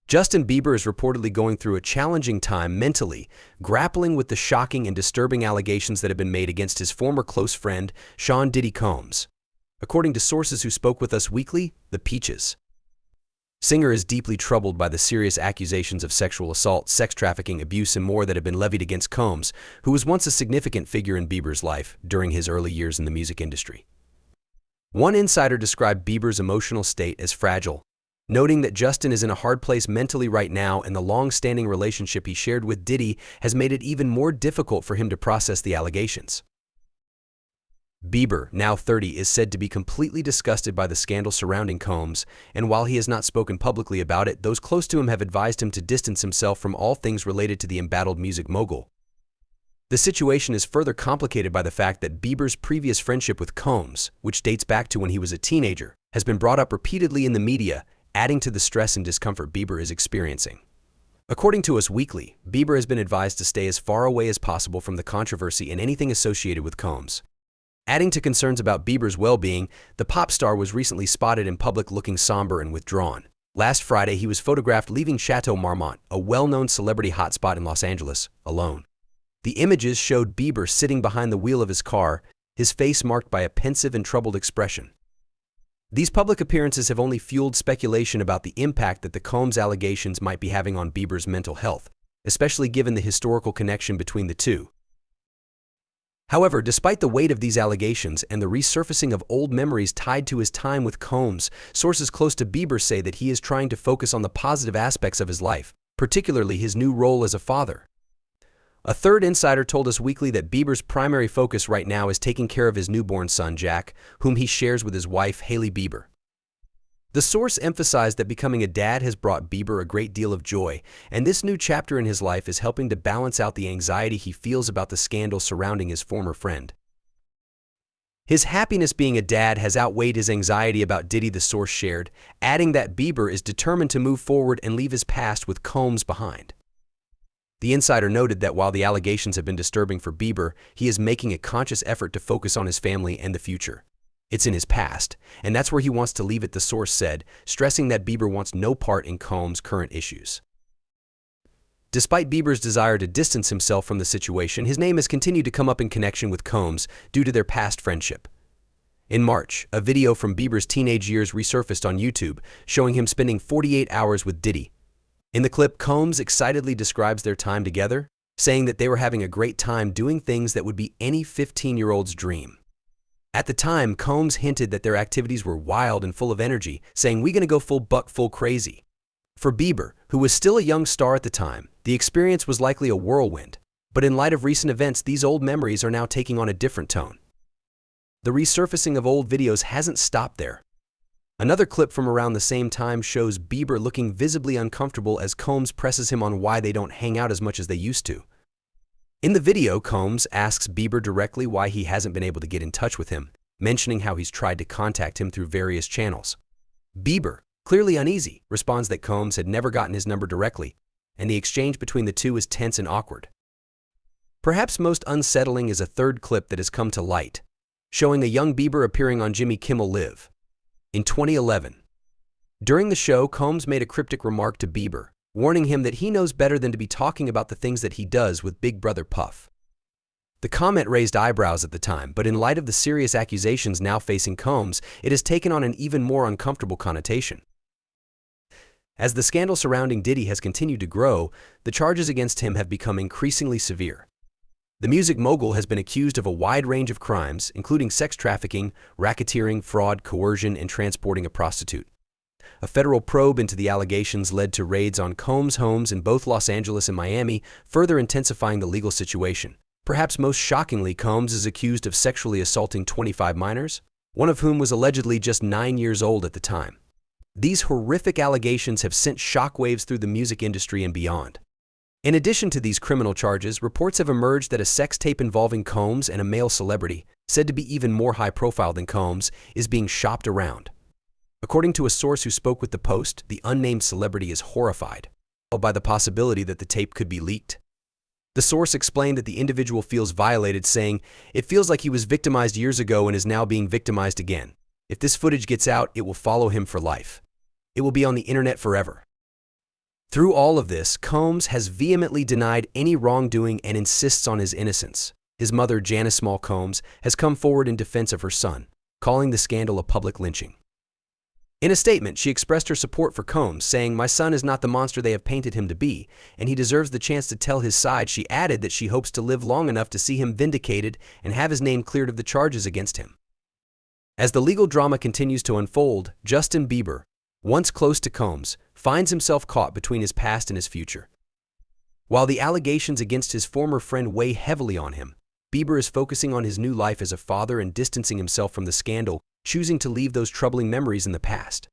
Justin Bieber is reportedly going through a challenging time mentally, grappling with the shocking and disturbing allegations that have been made against his former close friend, Sean Diddy Combs. According to sources who spoke with Us Weekly, the Peaches singer is deeply troubled by the serious accusations of sexual assault, sex trafficking, abuse, and more that have been levied against Combs, who was once a significant figure in Bieber's life during his early years in the music industry. One insider described Bieber's emotional state as fragile, noting that Justin is in a hard place mentally right now, and the long-standing relationship he shared with Diddy has made it even more difficult for him to process the allegations. Bieber, now 30, is said to be completely disgusted by the scandal surrounding Combs, and while he has not spoken publicly about it, those close to him have advised him to distance himself from all things related to the embattled music mogul. The situation is further complicated by the fact that Bieber's previous friendship with Combs, which dates back to when he was a teenager, has been brought up repeatedly in the media, adding to the stress and discomfort Bieber is experiencing. According to Us Weekly, Bieber has been advised to stay as far away as possible from the controversy and anything associated with Combs. Adding to concerns about Bieber's well-being, the pop star was recently spotted in public looking somber and withdrawn. Last Friday, he was photographed leaving Chateau Marmont, a well-known celebrity hotspot in Los Angeles, alone. The images showed Bieber sitting behind the wheel of his car, his face marked by a pensive and troubled expression. These public appearances have only fueled speculation about the impact that the Combs allegations might be having on Bieber's mental health, especially given the historical connection between the two. However, despite the weight of these allegations and the resurfacing of old memories tied to his time with Combs, sources close to Bieber say that he is trying to focus on the positive aspects of his life, particularly his new role as a father. A third insider told Us Weekly that Bieber's primary focus right now is taking care of his newborn son, Jack, whom he shares with his wife, Hailey Bieber. The source emphasized that becoming a dad has brought Bieber a great deal of joy, and this new chapter in his life is helping to balance out the anxiety he feels about the scandal surrounding his former friend. His happiness being a dad has outweighed his anxiety about Diddy, the source shared, adding that Bieber is determined to move forward and leave his past with Combs behind. The insider noted that while the allegations have been disturbing for Bieber, he is making a conscious effort to focus on his family and the future. It's in his past, and that's where he wants to leave it, the source said, stressing that Bieber wants no part in Combs' current issues. Despite Bieber's desire to distance himself from the situation, his name has continued to come up in connection with Combs due to their past friendship. In March, a video from Bieber's teenage years resurfaced on YouTube, showing him spending 48 hours with Diddy. In the clip, Combs excitedly describes their time together, saying that they were having a great time doing things that would be any 15-year-old's dream. At the time, Combs hinted that their activities were wild and full of energy, saying, "We gonna go full buck, full crazy." For Bieber, who was still a young star at the time, the experience was likely a whirlwind. But in light of recent events, these old memories are now taking on a different tone. The resurfacing of old videos hasn't stopped there. Another clip from around the same time shows Bieber looking visibly uncomfortable as Combs presses him on why they don't hang out as much as they used to. In the video, Combs asks Bieber directly why he hasn't been able to get in touch with him, mentioning how he's tried to contact him through various channels. Bieber, clearly uneasy, responds that Combs had never gotten his number directly, and the exchange between the two is tense and awkward. Perhaps most unsettling is a third clip that has come to light, showing a young Bieber appearing on Jimmy Kimmel Live in 2011. During the show, Combs made a cryptic remark to Bieber, warning him that he knows better than to be talking about the things that he does with Big Brother Puff. The comment raised eyebrows at the time, but in light of the serious accusations now facing Combs, it has taken on an even more uncomfortable connotation. As the scandal surrounding Diddy has continued to grow, the charges against him have become increasingly severe. The music mogul has been accused of a wide range of crimes, including sex trafficking, racketeering, fraud, coercion, and transporting a prostitute. A federal probe into the allegations led to raids on Combs' homes in both Los Angeles and Miami, further intensifying the legal situation. Perhaps most shockingly, Combs is accused of sexually assaulting 25 minors, one of whom was allegedly just 9 years old at the time. These horrific allegations have sent shockwaves through the music industry and beyond. In addition to these criminal charges, reports have emerged that a sex tape involving Combs and a male celebrity, said to be even more high-profile than Combs, is being shopped around. According to a source who spoke with the Post, the unnamed celebrity is horrified by the possibility that the tape could be leaked. The source explained that the individual feels violated, saying, "It feels like he was victimized years ago and is now being victimized again. If this footage gets out, it will follow him for life. It will be on the internet forever." Through all of this, Combs has vehemently denied any wrongdoing and insists on his innocence. His mother, Janice Small Combs, has come forward in defense of her son, calling the scandal a public lynching. In a statement, she expressed her support for Combs, saying, "My son is not the monster they have painted him to be, and he deserves the chance to tell his side." She added that she hopes to live long enough to see him vindicated and have his name cleared of the charges against him. As the legal drama continues to unfold, Justin Bieber, once close to Combs, finds himself caught between his past and his future. While the allegations against his former friend weigh heavily on him, Bieber is focusing on his new life as a father and distancing himself from the scandal, choosing to leave those troubling memories in the past.